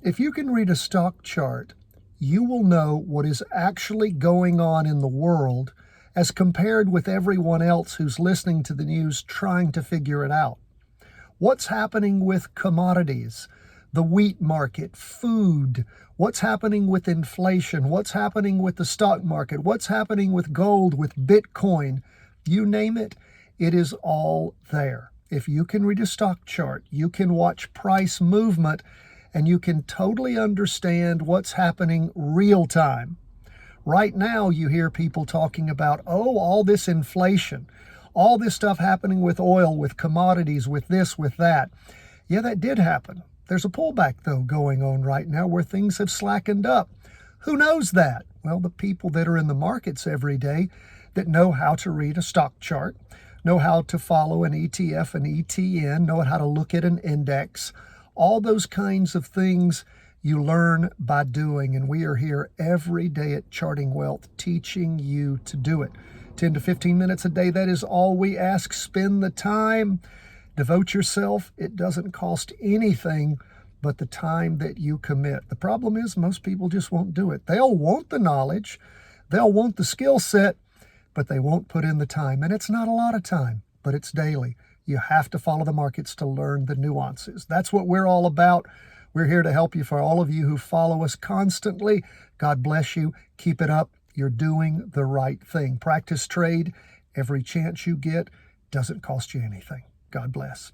If you can read a stock chart, you will know what is actually going on in the world as compared with everyone else who's listening to the news trying to figure it out. What's happening with commodities, the wheat market, food, what's happening with inflation, what's happening with the stock market, what's happening with gold, with Bitcoin, you name it, it is all there. If you can read a stock chart, you can watch price movement, and you can totally understand what's happening real time. Right now, you hear people talking about, oh, all this inflation, all this stuff happening with oil, with commodities, with this, with that. Yeah, that did happen. There's a pullback, though, going on right now where things have slackened up. Who knows that? Well, the people that are in the markets every day that know how to read a stock chart, know how to follow an ETF, an ETN, know how to look at an index. All those kinds of things you learn by doing, and we are here every day at Charting Wealth teaching you to do it. 10 to 15 minutes a day, that is all we ask. Spend the time, devote yourself. It doesn't cost anything but the time that you commit. The problem is most people just won't do it. They'll want the knowledge, they'll want the skill set, but they won't put in the time. And it's not a lot of time, but it's daily. You have to follow the markets to learn the nuances. That's what we're all about. We're here to help you. For all of you who follow us constantly, God bless you. Keep it up. You're doing the right thing. Practice trade every chance you get. Doesn't cost you anything. God bless.